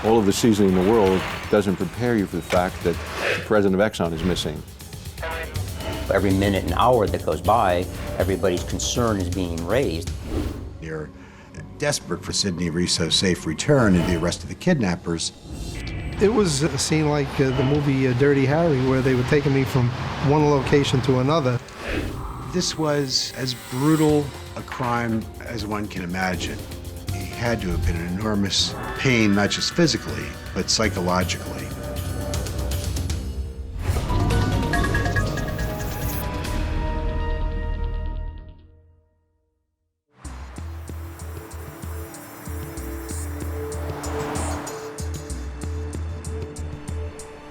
All of the seasoning in the world doesn't prepare you for the fact that the president of Exxon is missing. Every minute and hour that goes by, everybody's concern is being raised. They're desperate for Sidney Reso's safe return and the arrest of the kidnappers. It was a scene like the movie Dirty Harry, where they were taking me from one location to another. This was as brutal a crime as one can imagine. He had to have been in enormous pain, not just physically, but psychologically.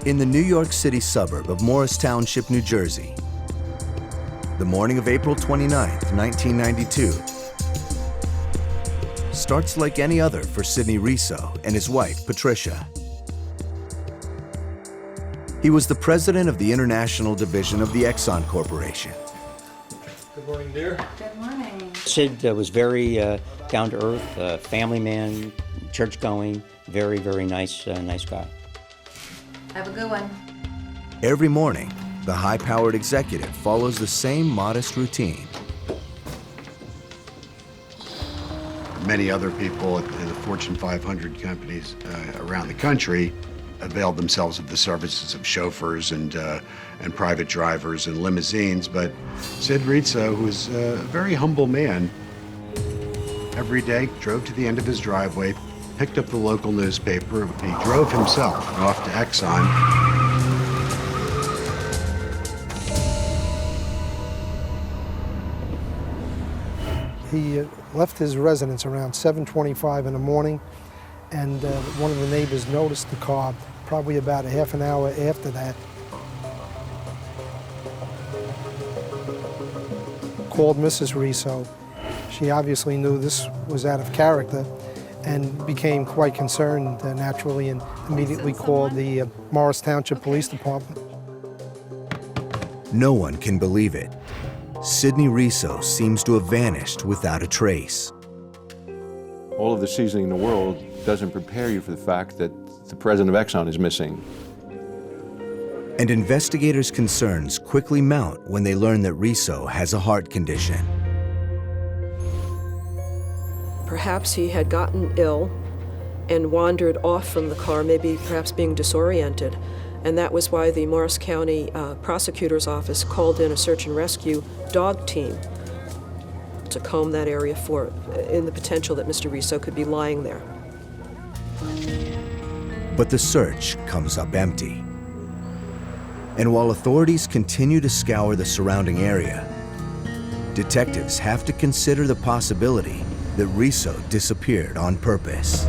In the New York City suburb of Morris Township, New Jersey, the morning of April 29th, 1992, starts like any other for Sidney Reso and his wife, Patricia. He was the president of the international division of the Exxon Corporation. Good morning, dear. Good morning. Sid was very down-to-earth, family man, church-going, very, very nice guy. Have a good one. Every morning, the high-powered executive follows the same modest routine. Many other people in the Fortune 500 companies around the country availed themselves of the services of chauffeurs and private drivers and limousines, but Sid Reso, who was a very humble man, every day drove to the end of his driveway, picked up the local newspaper, and he drove himself off to Exxon. He left his residence around 7:25 in the morning, and one of the neighbors noticed the car probably about a half an hour after that. Called Mrs. Reso. She obviously knew this was out of character and became quite concerned naturally, and immediately called the Morris Township Police Department. No one can believe it. Sidney Reso seems to have vanished without a trace. All of the seasoning in the world doesn't prepare you for the fact that the president of Exxon is missing. And investigators' concerns quickly mount when they learn that Reso has a heart condition. Perhaps he had gotten ill and wandered off from the car, maybe perhaps being disoriented. And that was why the Morris County Prosecutor's Office called in a search and rescue dog team to comb that area in the potential that Mr. Reso could be lying there. But the search comes up empty. And while authorities continue to scour the surrounding area, detectives have to consider the possibility that Reso disappeared on purpose.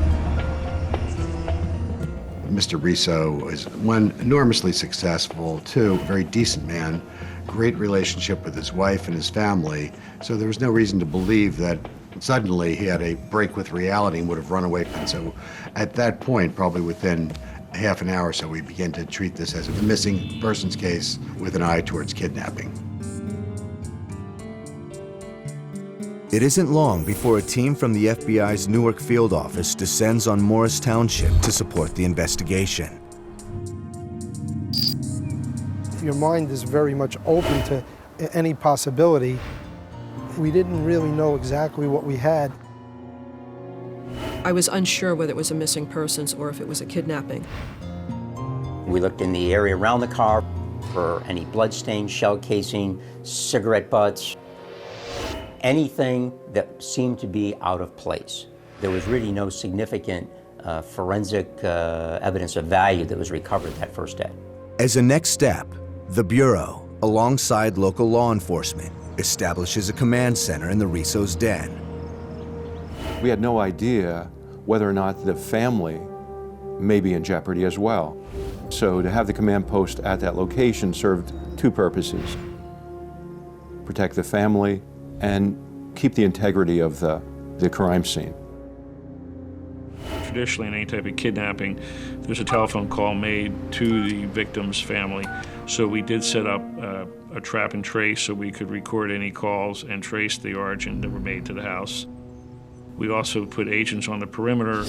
Mr. Reso is one, enormously successful, two, very decent man, great relationship with his wife and his family, so there was no reason to believe that suddenly he had a break with reality and would have run away. And so at that point, probably within half an hour or so, we began to treat this as a missing persons case with an eye towards kidnapping. It isn't long before a team from the FBI's Newark field office descends on Morris Township to support the investigation. Your mind is very much open to any possibility. We didn't really know exactly what we had. I was unsure whether it was a missing persons or if it was a kidnapping. We looked in the area around the car for any bloodstains, shell casing, cigarette butts, anything that seemed to be out of place. There was really no significant forensic evidence of value that was recovered that first day. As a next step, the Bureau, alongside local law enforcement, establishes a command center in the Reso's den. We had no idea whether or not the family may be in jeopardy as well. So to have the command post at that location served two purposes: protect the family and keep the integrity of the crime scene. Traditionally, in any type of kidnapping, there's a telephone call made to the victim's family. So we did set up a trap and trace so we could record any calls and trace the origin that were made to the house. We also put agents on the perimeter.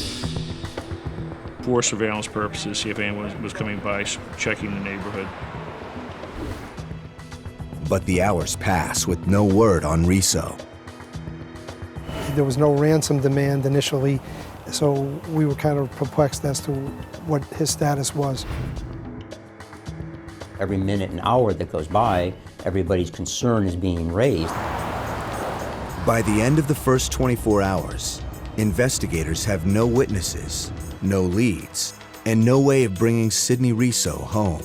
for surveillance purposes, see if anyone was coming by, checking the neighborhood. But the hours pass with no word on Reso. There was no ransom demand initially, so we were kind of perplexed as to what his status was. Every minute and hour that goes by, everybody's concern is being raised. By the end of the first 24 hours, investigators have no witnesses, no leads, and no way of bringing Sidney Reso home.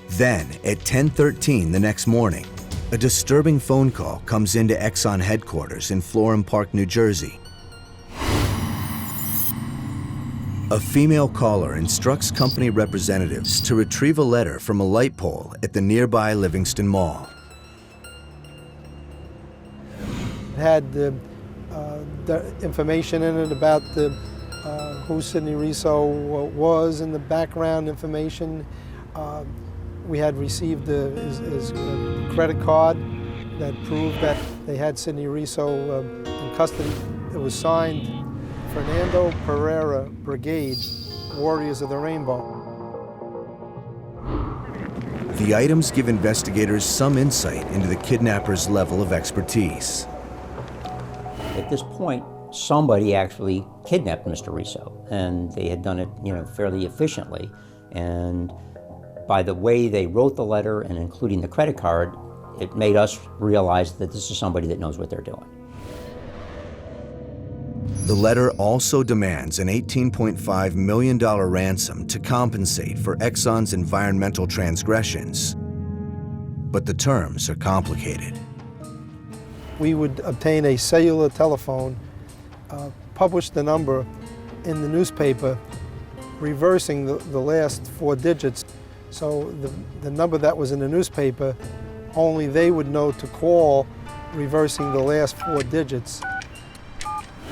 Then, at 10:13 the next morning, a disturbing phone call comes into Exxon headquarters in Florham Park, New Jersey. A female caller instructs company representatives to retrieve a letter from a light pole at the nearby Livingston Mall. It had the information in it about who Sidney Reso was and the background information. We had received his credit card that proved that they had Sidney Reso in custody. It was signed Fernando Pereira Brigade, Warriors of the Rainbow. The items give investigators some insight into the kidnappers' level of expertise. At this point, somebody actually kidnapped Mr. Reso, and they had done it, fairly efficiently. And by the way they wrote the letter and including the credit card, it made us realize that this is somebody that knows what they're doing. The letter also demands an $18.5 million ransom to compensate for Exxon's environmental transgressions. But the terms are complicated. We would obtain a cellular telephone, publish the number in the newspaper, reversing the last 4 digits. So the number that was in the newspaper, only they would know to call, reversing the last 4 digits.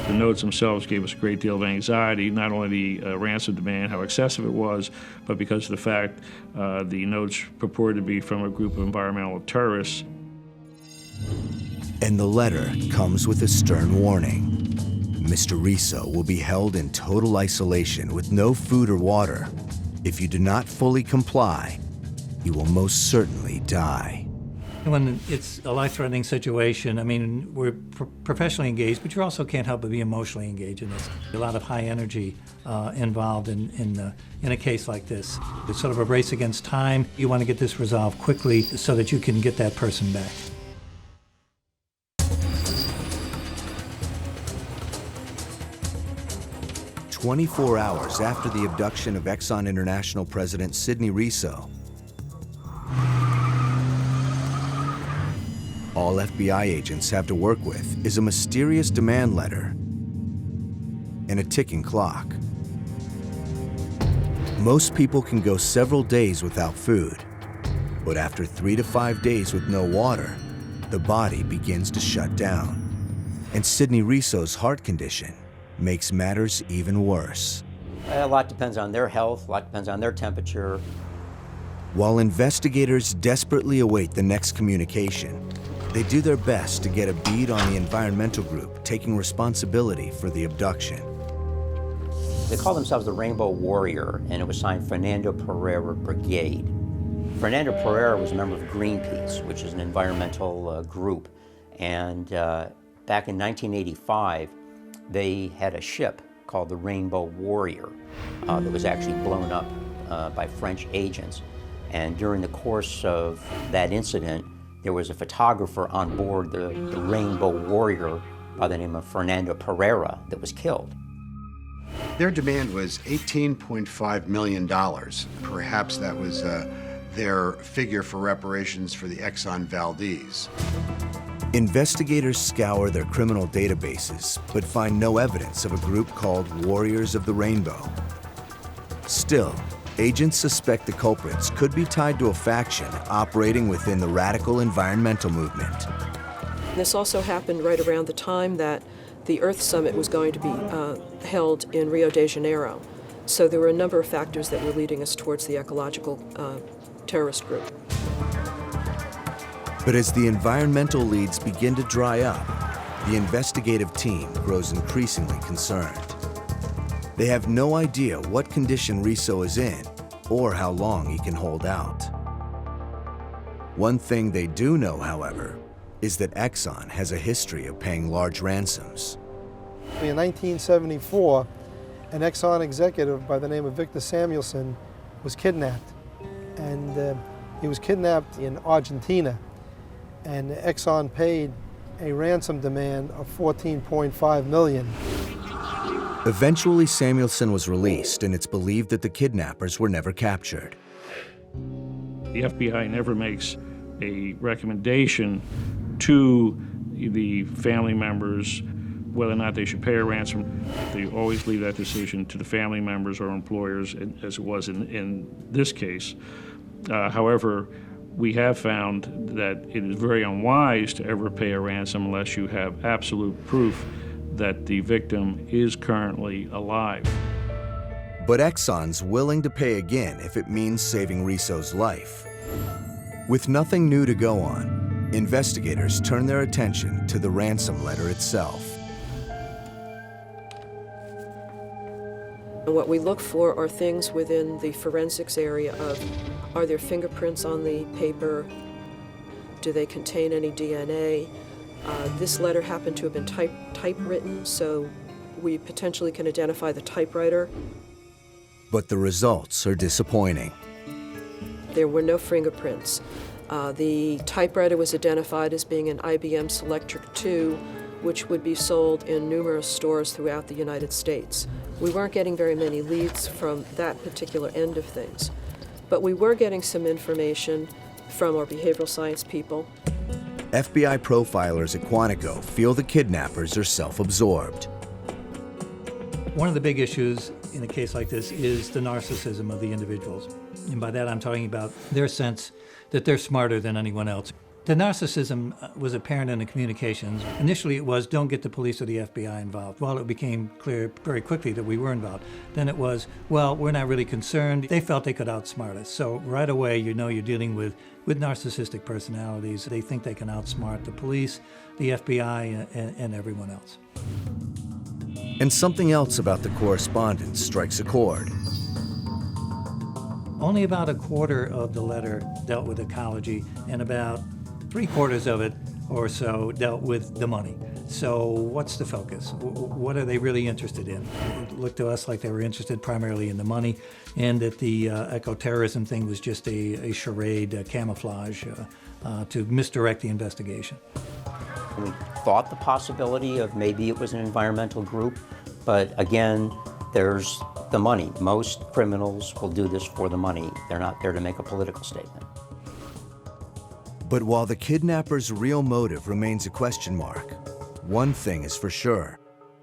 The notes themselves gave us a great deal of anxiety, not only the ransom demand, how excessive it was, but because of the fact the notes purported to be from a group of environmental terrorists. And the letter comes with a stern warning. Mr. Reso will be held in total isolation with no food or water. If you do not fully comply, you will most certainly die. When it's a life-threatening situation, I mean, we're professionally engaged, but you also can't help but be emotionally engaged in this. A lot of high energy involved in a case like this. It's sort of a race against time. You want to get this resolved quickly so that you can get that person back. "24 hours after the abduction of Exxon International President Sidney Reso, all FBI agents have to work with is a mysterious demand letter and a ticking clock. Most people can go several days without food, but after 3 to 5 days with no water, the body begins to shut down. And Sidney Reso's heart condition makes matters even worse. A lot depends on their health, a lot depends on their temperature. While investigators desperately await the next communication, they do their best to get a bead on the environmental group taking responsibility for the abduction. They call themselves the Rainbow Warrior, and it was signed Fernando Pereira Brigade. Fernando Pereira was a member of Greenpeace, which is an environmental group. And back in 1985, they had a ship called the Rainbow Warrior that was actually blown up by French agents. And during the course of that incident, there was a photographer on board the Rainbow Warrior by the name of Fernando Pereira that was killed. Their demand was $18.5 million. Perhaps that was their figure for reparations for the Exxon Valdez. Investigators scour their criminal databases, but find no evidence of a group called Warriors of the Rainbow. Still, agents suspect the culprits could be tied to a faction operating within the radical environmental movement. This also happened right around the time that the Earth Summit was going to be held in Rio de Janeiro. So there were a number of factors that were leading us towards the ecological terrorist group. But as the environmental leads begin to dry up, the investigative team grows increasingly concerned. They have no idea what condition Reso is in or how long he can hold out. One thing they do know, however, is that Exxon has a history of paying large ransoms. In 1974, an Exxon executive by the name of Victor Samuelson was kidnapped. And he was kidnapped in Argentina. And Exxon paid a ransom demand of $14.5 million. Eventually, Samuelson was released, and it's believed that the kidnappers were never captured. The FBI never makes a recommendation to the family members whether or not they should pay a ransom. They always leave that decision to the family members or employers, as it was in this case. However, we have found that it is very unwise to ever pay a ransom unless you have absolute proof that the victim is currently alive. But Exxon's willing to pay again if it means saving Reso's life. With nothing new to go on, investigators turn their attention to the ransom letter itself. And what we look for are things within the forensics area of, are there fingerprints on the paper? Do they contain any DNA? This letter happened to have been typewritten, so we potentially can identify the typewriter. But the results are disappointing. There were no fingerprints. The typewriter was identified as being an IBM Selectric II, which would be sold in numerous stores throughout the United States. We weren't getting very many leads from that particular end of things, but we were getting some information from our behavioral science people. FBI profilers at Quantico feel the kidnappers are self-absorbed. One of the big issues in a case like this is the narcissism of the individuals. And by that I'm talking about their sense that they're smarter than anyone else. The narcissism was apparent in the communications. Initially it was, don't get the police or the FBI involved. Well, it became clear very quickly that we were involved. Then it was, well, we're not really concerned. They felt they could outsmart us. So right away, you know you're dealing with narcissistic personalities. They think they can outsmart the police, the FBI, and everyone else. And something else about the correspondence strikes a chord. Only about a quarter of the letter dealt with ecology, and about 3/4 of it or so dealt with the money. So what's the focus? What are they really interested in? It looked to us like they were interested primarily in the money, and that the eco-terrorism thing was just a charade, a camouflage to misdirect the investigation. We thought the possibility of maybe it was an environmental group, but again, there's the money. Most criminals will do this for the money. They're not there to make a political statement. But while the kidnappers' real motive remains a question mark, one thing is for sure.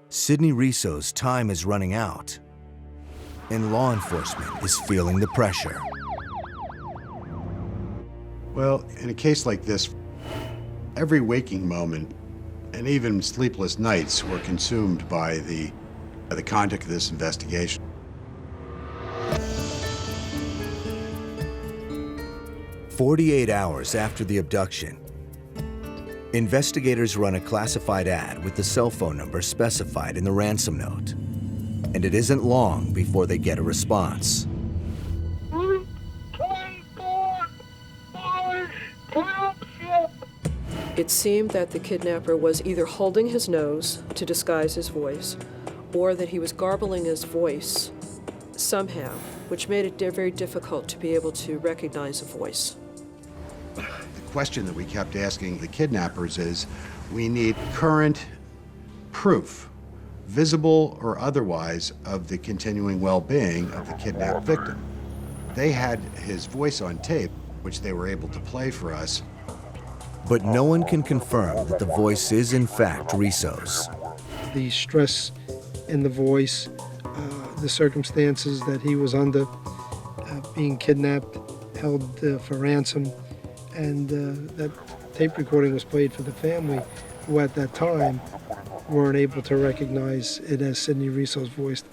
Sidney Reso's time is running out, and law enforcement is feeling the pressure. Well, in a case like this, every waking moment and even sleepless nights were consumed by the conduct of this investigation. "48 hours after the abduction, investigators run a classified ad with the cell phone number specified in the ransom note. And it isn't long before they get a response. It seemed that the kidnapper was either holding his nose to disguise his voice, or that he was garbling his voice somehow, which made it very difficult to be able to recognize a voice. The question that we kept asking the kidnappers is, we need current proof, visible or otherwise, of the continuing well-being of the kidnapped victim. They had his voice on tape, which they were able to play for us. But no one can confirm that the voice is in fact Reso's. The stress in the voice, the circumstances that he was under, being kidnapped, held for ransom, and that tape recording was played for the family, who at that time weren't able to recognize it as Sidney Reso's voice.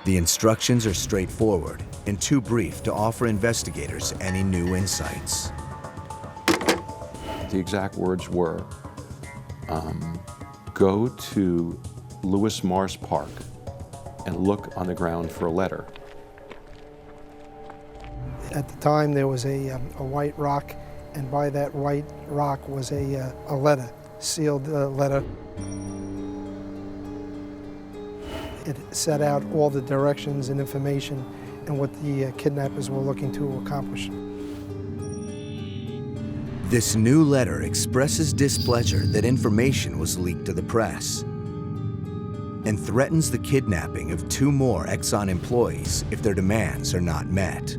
The instructions are straightforward and too brief to offer investigators any new insights. The exact words were, go to Lewis Morris Park and look on the ground for a letter. At the time, there was a white rock, and by that white rock was a letter, sealed letter. It set out all the directions and information and what the kidnappers were looking to accomplish. This new letter expresses displeasure that information was leaked to the press and threatens the kidnapping of 2 more Exxon employees if their demands are not met.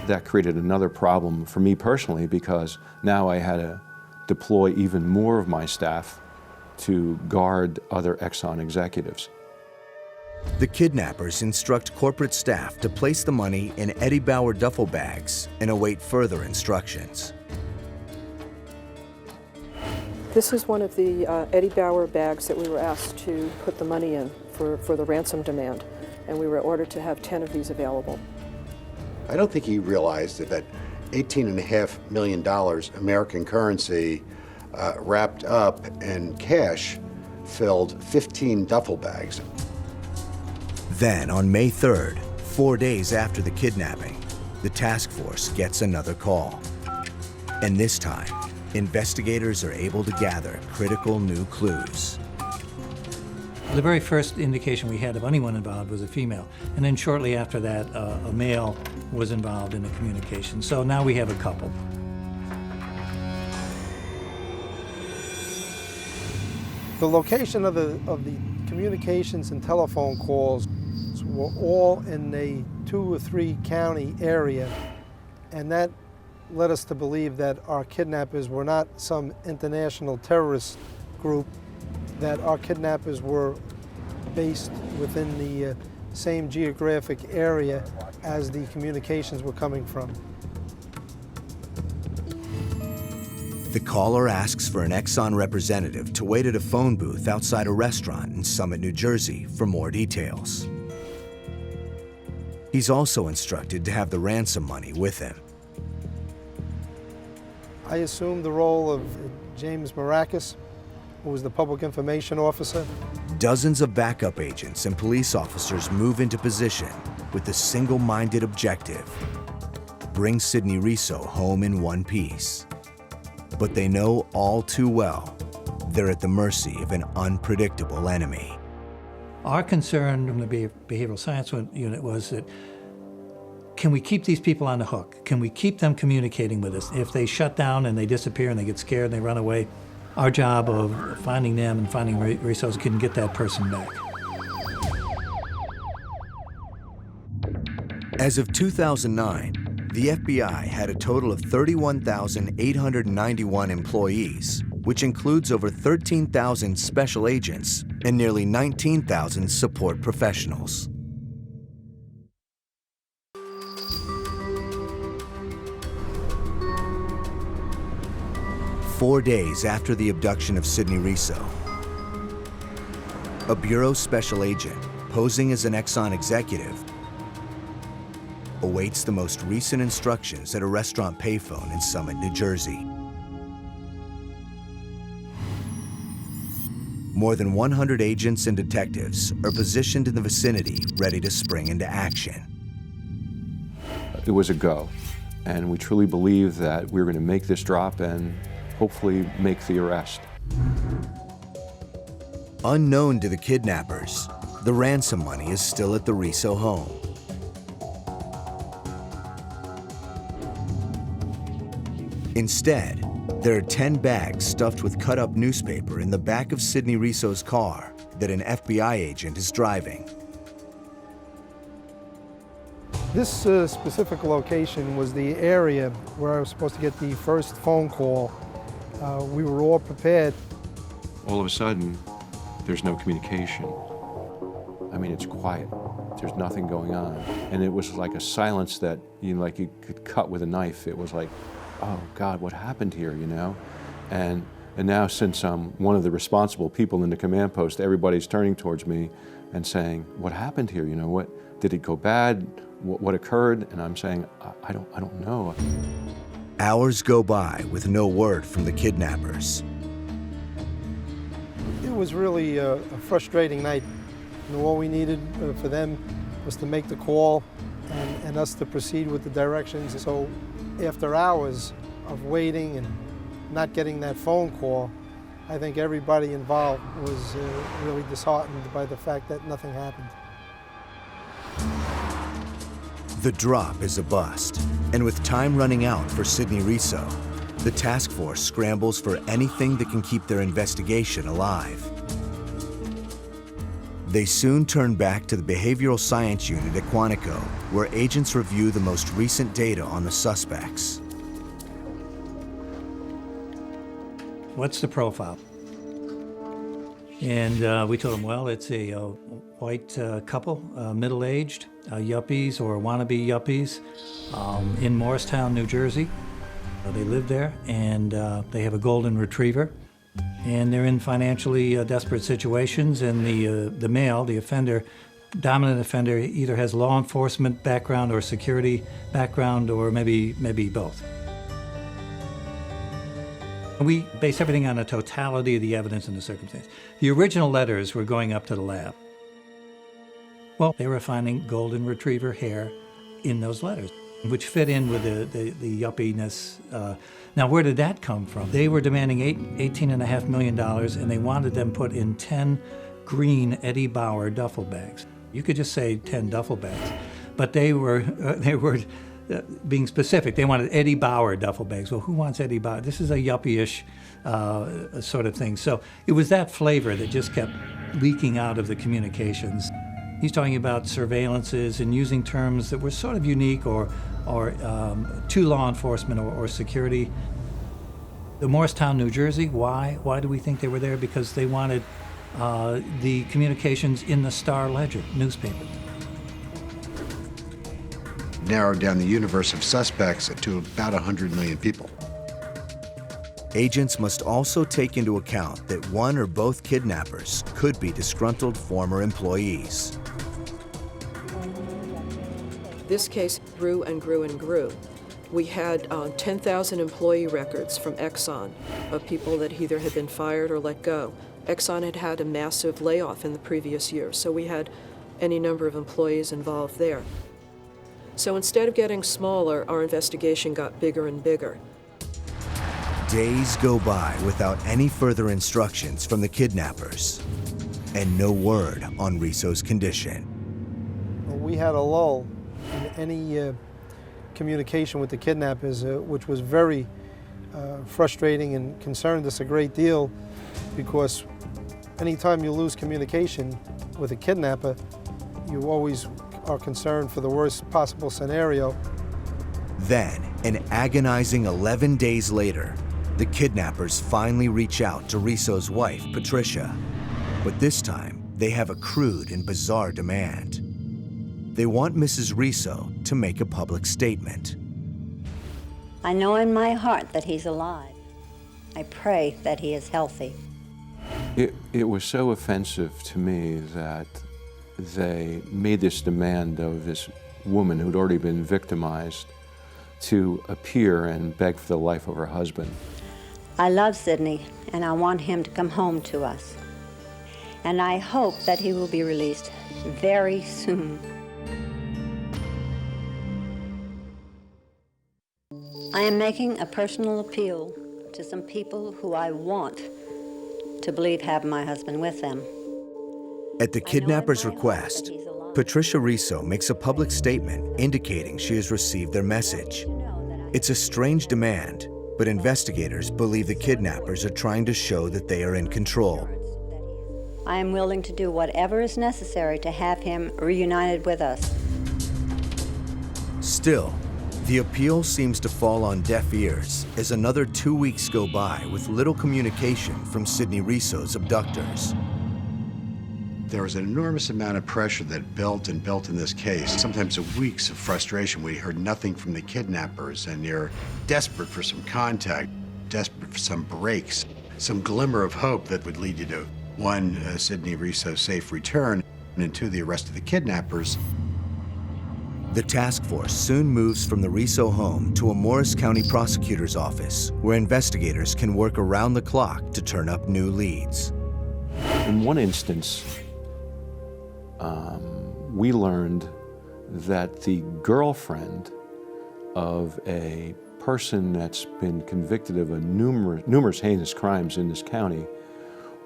That created another problem for me personally, because now I had to deploy even more of my staff to guard other Exxon executives. The kidnappers instruct corporate staff to place the money in Eddie Bauer duffel bags and await further instructions. This is one of the Eddie Bauer bags that we were asked to put the money in for the ransom demand, and we were ordered to have 10 of these available. I don't think he realized that $18.5 million American currency wrapped up in cash filled 15 duffel bags. Then, on May 3rd, 4 days after the kidnapping, the task force gets another call. And this time, investigators are able to gather critical new clues. The very first indication we had of anyone involved was a female, and then shortly after that, a male was involved in the communication. So now we have a couple. The location of the communications and telephone calls were all in a 2 or 3 county area, and that led us to believe that our kidnappers were not some international terrorist group, that our kidnappers were based within the same geographic area as the communications were coming from. The caller asks for an Exxon representative to wait at a phone booth outside a restaurant in Summit, New Jersey for more details. He's also instructed to have the ransom money with him. I assumed the role of James Maracus, who was the public information officer. Dozens of backup agents and police officers move into position with the single-minded objective: bring Sidney Reso home in one piece. But they know all too well they're at the mercy of an unpredictable enemy. Our concern from the behavioral science unit was that, can we keep these people on the hook? Can we keep them communicating with us? If they shut down and they disappear and they get scared and they run away, our job of finding them and finding Resos can get that person back. As of 2009, the FBI had a total of 31,891 employees, which includes over 13,000 special agents and nearly 19,000 support professionals. Four days after the abduction of Sidney Reso, a Bureau special agent, posing as an Exxon executive, awaits the most recent instructions at a restaurant payphone in Summit, New Jersey. More than 100 agents and detectives are positioned in the vicinity, ready to spring into action. It was a go, and we truly believed that we were going to make this drop and hopefully make the arrest. Unknown to the kidnappers, the ransom money is still at the Reso home. Instead, there are 10 bags stuffed with cut-up newspaper in the back of Sidney Reso's car that an FBI agent is driving. This specific location was the area where I was supposed to get the first phone call. We were all prepared. All of a sudden, there's no communication. I mean, it's quiet. There's nothing going on. And it was like a silence that, you could cut with a knife. It was like, oh God, what happened here, And now, since I'm one of the responsible people in the command post, everybody's turning towards me and saying, what happened here? What did it go bad? What occurred? And I'm saying, I don't know. Hours go by with no word from the kidnappers. It was really a frustrating night. And all we needed for them was to make the call and us to proceed with the directions. So after hours of waiting and not getting that phone call, I think everybody involved was really disheartened by the fact that nothing happened. The drop is a bust, and with time running out for Sidney Reso, the task force scrambles for anything that can keep their investigation alive. They soon turn back to the Behavioral Science Unit at Quantico, where agents review the most recent data on the suspects. What's the profile? And we told them, well, it's a white couple, middle-aged, yuppies or wannabe yuppies in Morristown, New Jersey. They live there, and they have a golden retriever. And they're in financially desperate situations, and the male, the offender, dominant offender, either has law enforcement background or security background, or maybe both. We base everything on the totality of the evidence and the circumstance. The original letters were going up to the lab. Well, they were finding golden retriever hair in those letters, which fit in with the yuppiness. Now, where did that come from? They were demanding $18.5 million, and they wanted them put in 10 green Eddie Bauer duffel bags. You could just say 10 duffel bags, but they were being specific. They wanted Eddie Bauer duffel bags. Well, who wants Eddie Bauer? This is a yuppie-ish sort of thing. So it was that flavor that just kept leaking out of the communications. He's talking about surveillances and using terms that were sort of unique or to law enforcement or security. The Morristown, New Jersey, why? Why do we think they were there? Because they wanted the communications in the Star Ledger newspaper. Narrowed down the universe of suspects to about 100 million people. Agents must also take into account that one or both kidnappers could be disgruntled former employees. This case grew and grew and grew. We had 10,000 employee records from Exxon of people that either had been fired or let go. Exxon had had a massive layoff in the previous year, so we had any number of employees involved there. So instead of getting smaller, our investigation got bigger and bigger. Days go by without any further instructions from the kidnappers, and no word on Reso's condition. We had a lull in any communication with the kidnappers, which was very frustrating and concerned us a great deal, because anytime you lose communication with a kidnapper, you always are concerned for the worst possible scenario. Then, an agonizing 11 days later, the kidnappers finally reach out to Reso's wife, Patricia. But this time, they have a crude and bizarre demand. They want Mrs. Reso to make a public statement. I know in my heart that he's alive. I pray that he is healthy. It was so offensive to me that they made this demand of this woman who'd already been victimized to appear and beg for the life of her husband. I love Sidney, and I want him to come home to us. And I hope that he will be released very soon. I am making a personal appeal to some people who I want to believe have my husband with them. At the kidnappers' request, Patricia Reso makes a public statement indicating she has received their message. It's a strange demand, but investigators believe the kidnappers are trying to show that they are in control. I am willing to do whatever is necessary to have him reunited with us. Still, the appeal seems to fall on deaf ears as another 2 weeks go by with little communication from Sidney Reso's abductors. There was an enormous amount of pressure that built and built in this case. Sometimes weeks of frustration. We heard nothing from the kidnappers, and you're desperate for some contact, desperate for some breaks, some glimmer of hope that would lead you to, one, Sidney Reso's safe return, and two, the arrest of the kidnappers. The task force soon moves from the Reso home to a Morris County prosecutor's office, where investigators can work around the clock to turn up new leads. In one instance, we learned that the girlfriend of a person that's been convicted of numerous heinous crimes in this county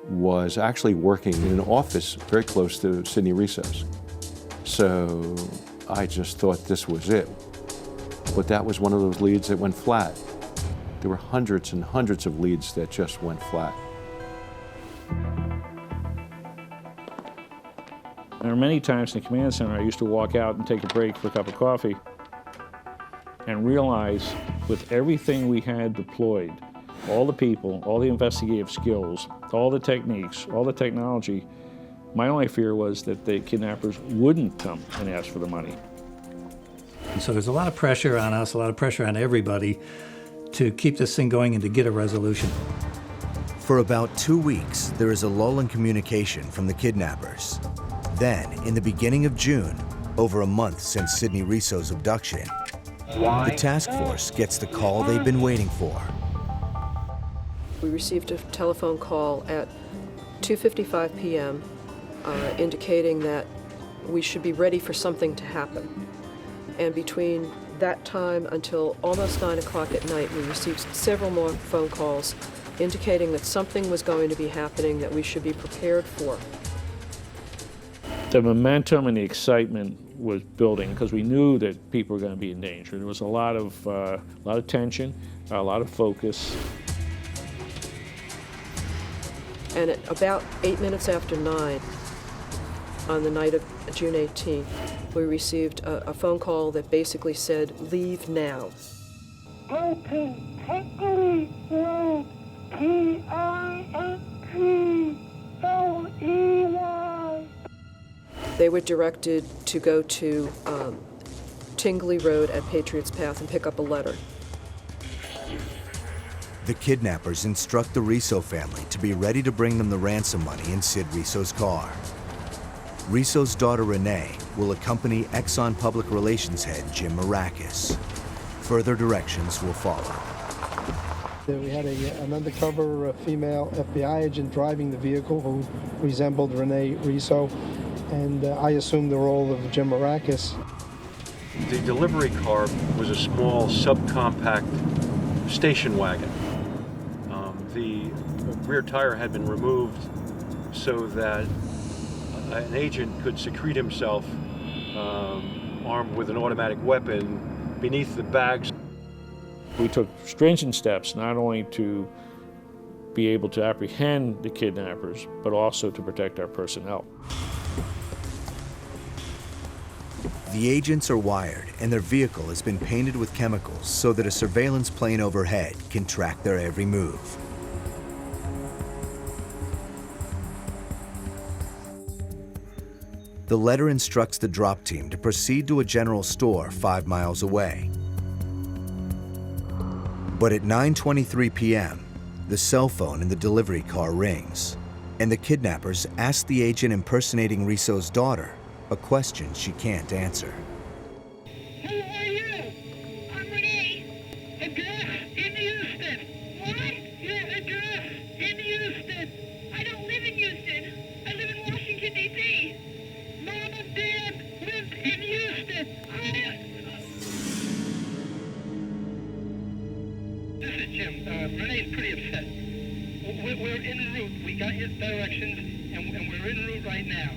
was actually working in an office very close to Sidney Reso's. So I just thought this was it. But that was one of those leads that went flat. There were hundreds and hundreds of leads that just went flat. There are many times in the command center I used to walk out and take a break for a cup of coffee and realize with everything we had deployed, all the people, all the investigative skills, all the techniques, all the technology, my only fear was that the kidnappers wouldn't come and ask for the money. And so there's a lot of pressure on us, a lot of pressure on everybody to keep this thing going and to get a resolution. For about 2 weeks, there is a lull in communication from the kidnappers. Then, in the beginning of June, over a month since Sidney Reso's abduction, the task force gets the call they've been waiting for. We received a telephone call at 2:55 p.m. Indicating that we should be ready for something to happen. And between that time until almost 9 o'clock at night, we received several more phone calls indicating that something was going to be happening that we should be prepared for. The momentum and the excitement was building because we knew that people were going to be in danger. There was a lot of tension, a lot of focus. And at about 8 minutes after 9, on the night of June 18th, we received a phone call that basically said, "Leave now." Go to Tingley Road, Tingley. They were directed to go to Tingley Road at Patriots Path and pick up a letter. The kidnappers instruct the Reso family to be ready to bring them the ransom money in Sid Reso's car. Reso's daughter Renee will accompany Exxon Public Relations head Jim Maracus. Further directions will follow. We had an undercover female FBI agent driving the vehicle who resembled Renee Reso, and I assumed the role of Jim Maracus. The delivery car was a small subcompact station wagon. The rear tire had been removed so that an agent could secrete himself armed with an automatic weapon beneath the bags. We took stringent steps not only to be able to apprehend the kidnappers, but also to protect our personnel. The agents are wired, and their vehicle has been painted with chemicals so that a surveillance plane overhead can track their every move. The letter instructs the drop team to proceed to a general store 5 miles away. But at 9:23 p.m., the cell phone in the delivery car rings, and the kidnappers ask the agent impersonating Reso's daughter a question she can't answer. Who are you? I'm Renee. Address in Houston. What? Your address in Houston. I don't live in Houston. I live in Washington, D.C. Mom and Dad live in Houston. This is Jim. Renee's pretty upset. We're en route. We got your directions, and we're en route right now.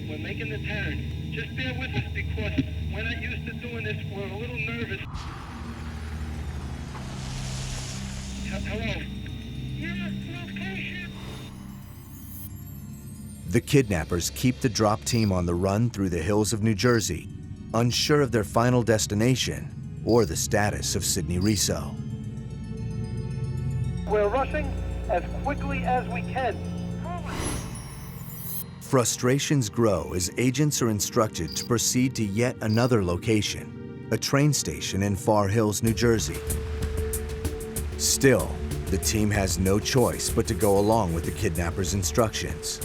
We're making the turn. Just bear with us because we're not used to doing this. We're a little nervous. Hello? Your location. The kidnappers keep the drop team on the run through the hills of New Jersey, unsure of their final destination or the status of Sidney Reso. We're rushing as quickly as we can. Frustrations grow as agents are instructed to proceed to yet another location, a train station in Far Hills, New Jersey. Still, the team has no choice but to go along with the kidnappers' instructions.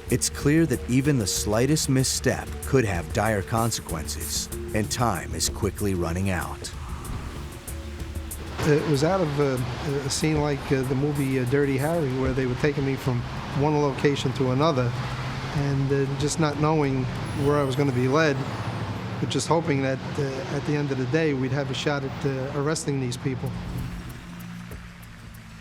It's clear that even the slightest misstep could have dire consequences, and time is quickly running out. It was out of a scene like the movie Dirty Harry, where they were taking me from one location to another, and just not knowing where I was going to be led, but just hoping that at the end of the day we'd have a shot at arresting these people.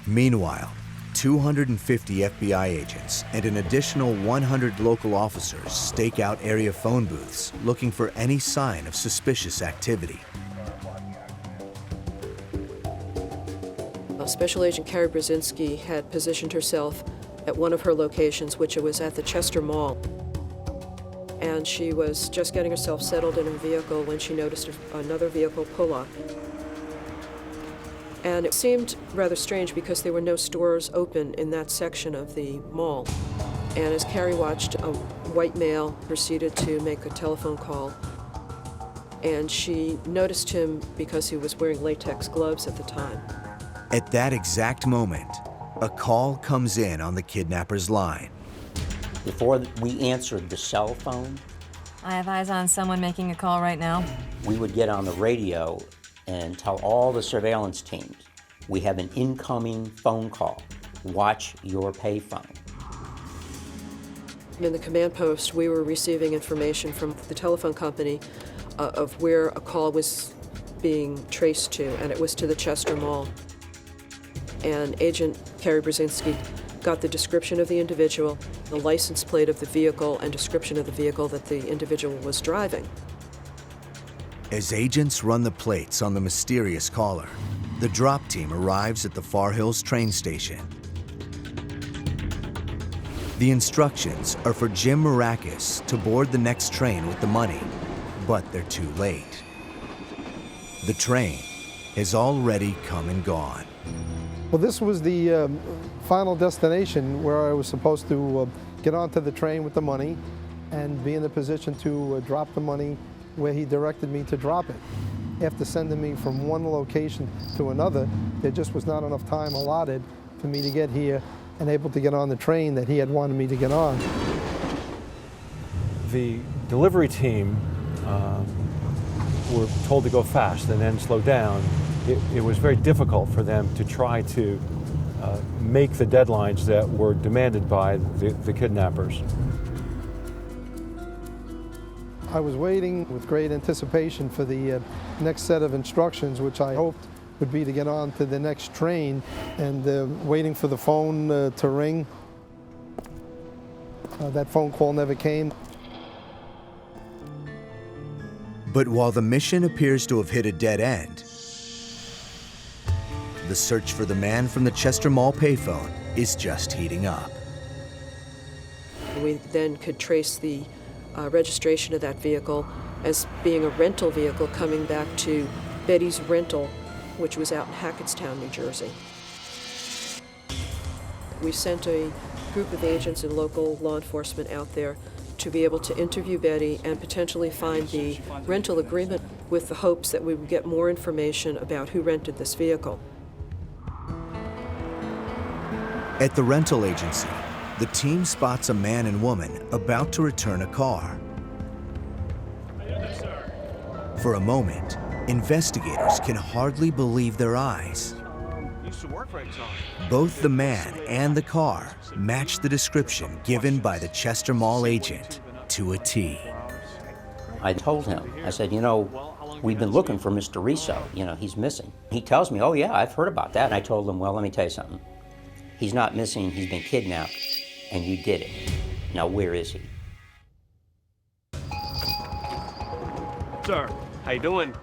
Meanwhile, 250 FBI agents and an additional 100 local officers stake out area phone booths looking for any sign of suspicious activity. Special Agent Carrie Brzezinski had positioned herself at one of her locations, which was at the Chester Mall. And she was just getting herself settled in a vehicle when she noticed another vehicle pull up. And it seemed rather strange because there were no stores open in that section of the mall. And as Carrie watched, a white male proceeded to make a telephone call. And she noticed him because he was wearing latex gloves at the time. At that exact moment, a call comes in on the kidnapper's line. Before we answered the cell phone, I have eyes on someone making a call right now. we would get on the radio and tell all the surveillance teams, we have an incoming phone call. Watch your payphone. In the command post, we were receiving information from the telephone company of where a call was being traced to, and it was to the Chester Mall. And Agent Carrie Brzezinski got the description of the individual, the license plate of the vehicle, and description of the vehicle that the individual was driving. As agents run the plates on the mysterious caller, the drop team arrives at the Far Hills train station. The instructions are for Jim Marakis to board the next train with the money, but they're too late. The train has already come and gone. Well, this was the final destination where I was supposed to get onto the train with the money and be in the position to drop the money where he directed me to drop it. After sending me from one location to another, there just was not enough time allotted for me to get here and able to get on the train that he had wanted me to get on. The delivery team were told to go fast and then slow down. It was very difficult for them to try to make the deadlines that were demanded by the kidnappers. I was waiting with great anticipation for the next set of instructions, which I hoped would be to get on to the next train, and waiting for the phone to ring. That phone call never came. But while the mission appears to have hit a dead end, the search for the man from the Chester Mall payphone is just heating up. We then could trace the registration of that vehicle as being a rental vehicle coming back to Betty's Rental, which was out in Hackettstown, New Jersey. We sent a group of agents and local law enforcement out there to be able to interview Betty and potentially find the rental agreement, with the hopes that we would get more information about who rented this vehicle. At the rental agency, the team spots a man and woman about to return a car. For a moment, investigators can hardly believe their eyes. Both the man and the car match the description given by the Chester Mall agent to a T. I told him, I said, you know, we've been looking for Mr. Reso. You know, he's missing. He tells me, oh yeah, I've heard about that. And I told him, well, let me tell you something. He's not missing, he's been kidnapped, and you did it. Now, where is he? Sir, how you doing?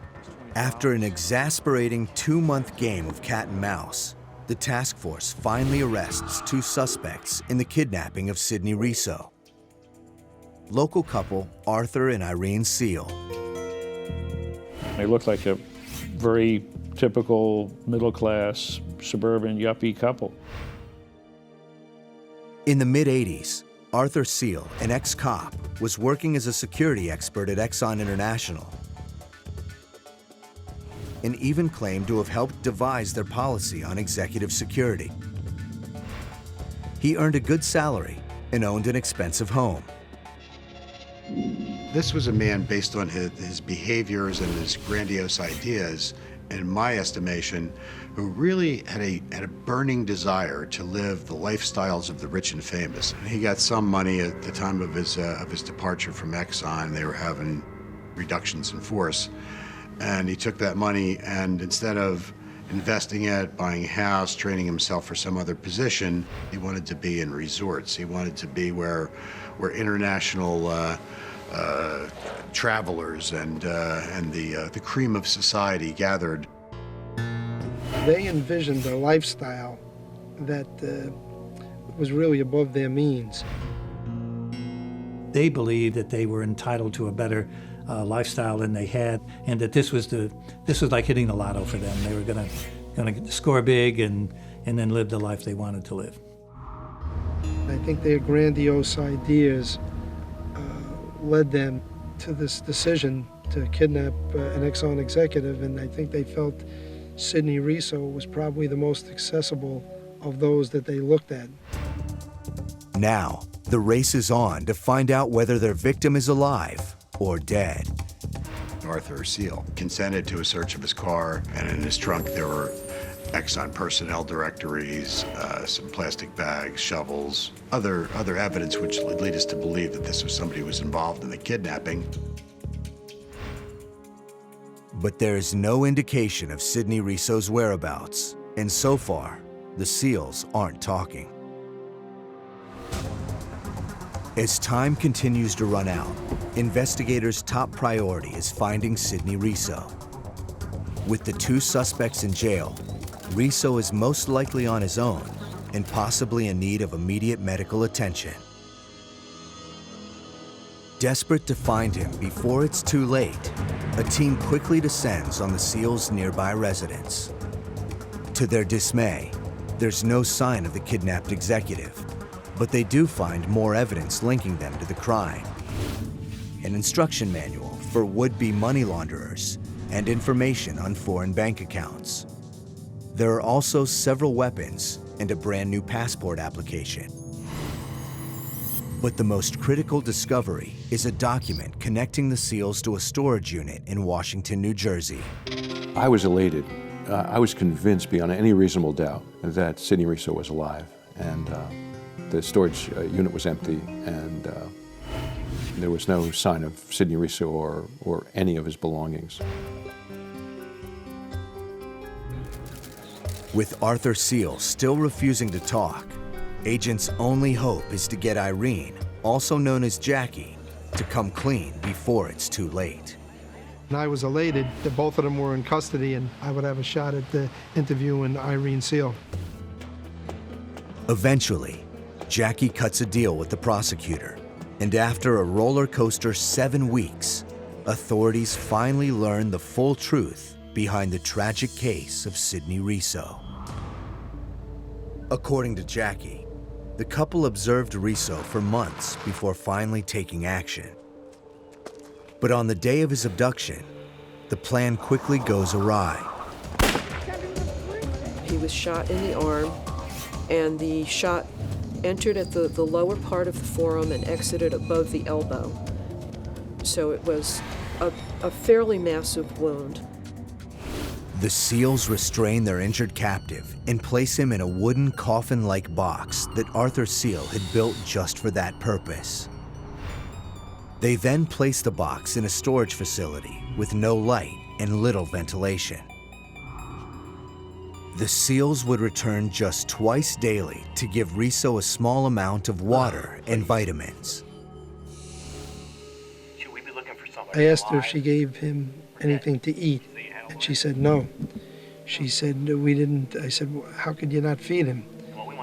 After an exasperating 2-month game of cat and mouse, the task force finally arrests 2 suspects in the kidnapping of Sidney Reso. Local couple Arthur and Irene Seal. They looked like a very typical middle-class suburban yuppie couple. In the mid-'80s, Arthur Seal, an ex-cop, was working as a security expert at Exxon International, and even claimed to have helped devise their policy on executive security. He earned a good salary and owned an expensive home. This was a man, based on his behaviors and his grandiose ideas, in my estimation, who really had a burning desire to live the lifestyles of the rich and famous. He got some money at the time of his departure from Exxon. They were having reductions in force, and he took that money, and instead of investing it, buying a house, training himself for some other position, he wanted to be in resorts. He wanted to be where international travelers and the cream of society gathered. They envisioned a lifestyle that was really above their means. They believed that they were entitled to a better lifestyle than they had, and that this was like hitting the lotto for them. They were going to score big and then live the life they wanted to live. I think their grandiose ideas led them to this decision to kidnap an Exxon executive, and I think they felt Sidney Reso was probably the most accessible of those that they looked at. Now, the race is on to find out whether their victim is alive or dead. Arthur Seal consented to a search of his car, and in his trunk there were Exxon personnel directories, some plastic bags, shovels, other evidence which would lead us to believe that this was somebody who was involved in the kidnapping. But there is no indication of Sidney Reso's whereabouts, and so far, the SEALs aren't talking. As time continues to run out, investigators' top priority is finding Sidney Reso. With the two suspects in jail, Reso is most likely on his own and possibly in need of immediate medical attention. Desperate to find him before it's too late, a team quickly descends on the SEALs' nearby residence. To their dismay, there's no sign of the kidnapped executive, but they do find more evidence linking them to the crime. An instruction manual for would-be money launderers and information on foreign bank accounts. There are also several weapons and a brand new passport application. But the most critical discovery is a document connecting the SEALs to a storage unit in Washington, New Jersey. I was elated. I was convinced beyond any reasonable doubt that Sidney Reso was alive, and the storage unit was empty, and there was no sign of Sidney Reso or any of his belongings. With Arthur Seal still refusing to talk, agents' only hope is to get Irene, also known as Jackie, to come clean before it's too late. And I was elated that both of them were in custody and I would have a shot at interviewing Irene Seal. Eventually, Jackie cuts a deal with the prosecutor, and after a roller coaster 7 weeks, authorities finally learn the full truth behind the tragic case of Sidney Reso. According to Jackie, the couple observed Reso for months before finally taking action. But on the day of his abduction, the plan quickly goes awry. He was shot in the arm, and the shot entered at the lower part of the forearm and exited above the elbow. So it was a fairly massive wound. The SEALs restrain their injured captive and place him in a wooden coffin-like box that Arthur Seal had built just for that purpose. They then place the box in a storage facility with no light and little ventilation. The SEALs would return just twice daily to give Reso a small amount of water and vitamins. Should we be looking for somebody I asked her if alive? she gave him anything to eat, and she said no. She said, we didn't. I said, well, how could you not feed him?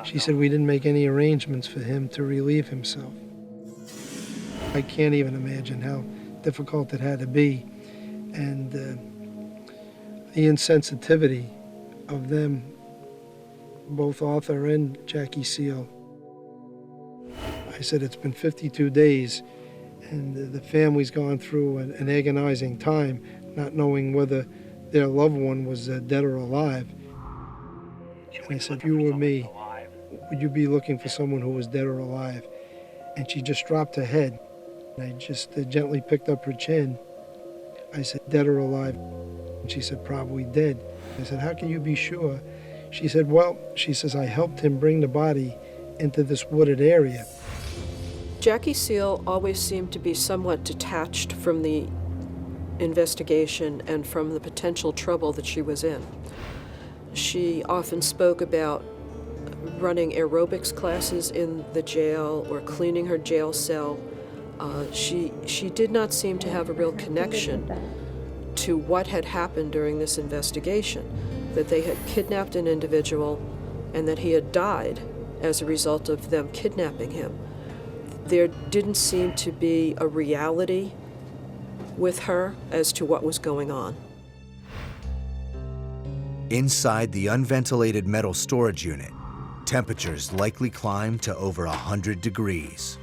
She said, we didn't make any arrangements for him to relieve himself. I can't even imagine how difficult it had to be, and the insensitivity of them, both Arthur and Jackie Seal. I said, it's been 52 days, and the family's gone through an agonizing time, not knowing whether their loved one was dead or alive. And I said, if you were me, would you be looking for someone who was dead or alive? And she just dropped her head. I just gently picked up her chin. I said, dead or alive? She said, probably dead. I said, how can you be sure? She said, well, she says, I helped him bring the body into this wooded area. Jackie Seal always seemed to be somewhat detached from the investigation and from the potential trouble that she was in. She often spoke about running aerobics classes in the jail or cleaning her jail cell. She did not seem to have a real connection to what had happened during this investigation, that they had kidnapped an individual and that he had died as a result of them kidnapping him. There didn't seem to be a reality with her as to what was going on. Inside the unventilated metal storage unit, temperatures likely climbed to over 100 degrees.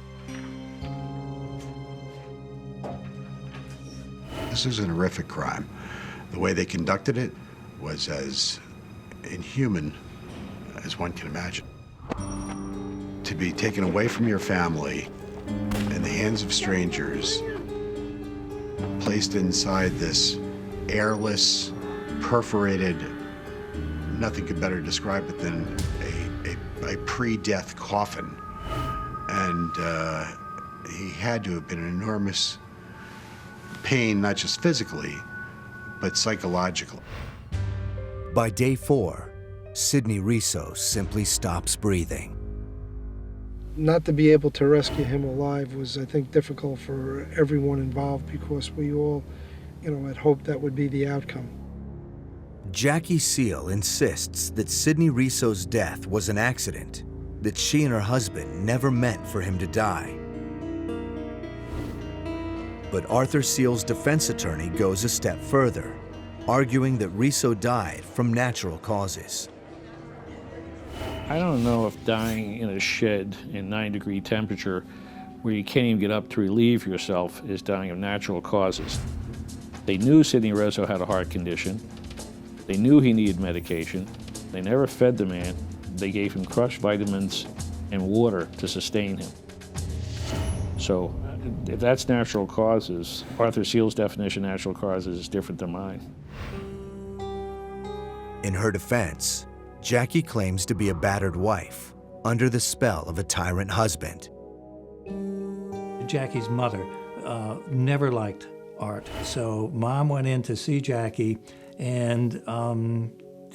This is an horrific crime. The way they conducted it was as inhuman as one can imagine. To be taken away from your family in the hands of strangers, placed inside this airless, perforated, nothing could better describe it than a pre-death coffin. And he had to have been in enormous pain, not just physically, but psychologically. By day 4, Sidney Reso simply stops breathing. Not to be able to rescue him alive was, I think, difficult for everyone involved because we all, had hoped that would be the outcome. Jackie Seal insists that Sidney Reso's death was an accident, that she and her husband never meant for him to die. But Arthur Seal's defense attorney goes a step further, arguing that Reso died from natural causes. I don't know if dying in a shed in 9-degree temperature where you can't even get up to relieve yourself is dying of natural causes. They knew Sidney Reso had a heart condition. They knew he needed medication. They never fed the man. They gave him crushed vitamins and water to sustain him. So if that's natural causes, Arthur Seal's definition of natural causes is different than mine. In her defense, Jackie claims to be a battered wife, under the spell of a tyrant husband. Jackie's mother never liked Art, so Mom went in to see Jackie and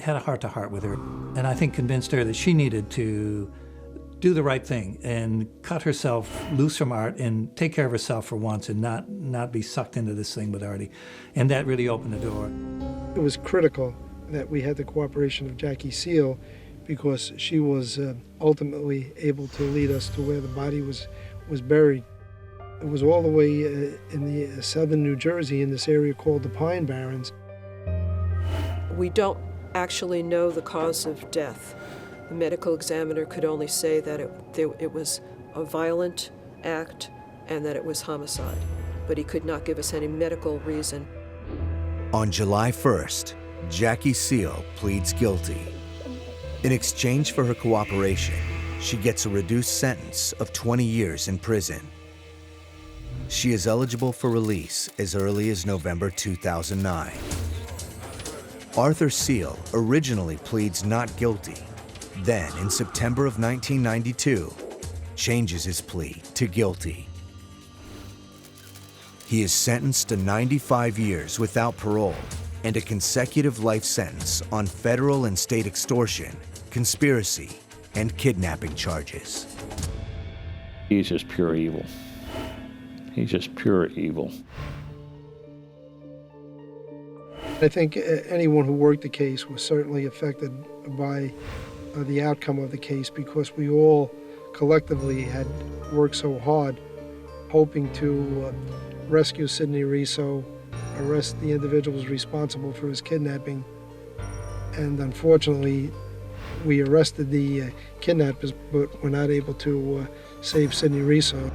had a heart-to-heart with her, and I think convinced her that she needed to do the right thing and cut herself loose from Art and take care of herself for once and not be sucked into this thing with Artie. And that really opened the door. It was critical that we had the cooperation of Jackie Seal because she was ultimately able to lead us to where the body was buried. It was all the way in the southern New Jersey in this area called the Pine Barrens. We don't actually know the cause of death. The medical examiner could only say that it was a violent act and that it was homicide, but he could not give us any medical reason. On July 1st, Jackie Seal pleads guilty. In exchange for her cooperation, she gets a reduced sentence of 20 years in prison. She is eligible for release as early as November 2009. Arthur Seal originally pleads not guilty. Then, in September of 1992, changes his plea to guilty. He is sentenced to 95 years without parole and a consecutive life sentence on federal and state extortion, conspiracy, and kidnapping charges. He's just pure evil. He's just pure evil. I think anyone who worked the case was certainly affected by the outcome of the case because we all collectively had worked so hard hoping to rescue Sidney Reso, arrest the individuals responsible for his kidnapping, and unfortunately we arrested the kidnappers but were not able to save Sidney Reso.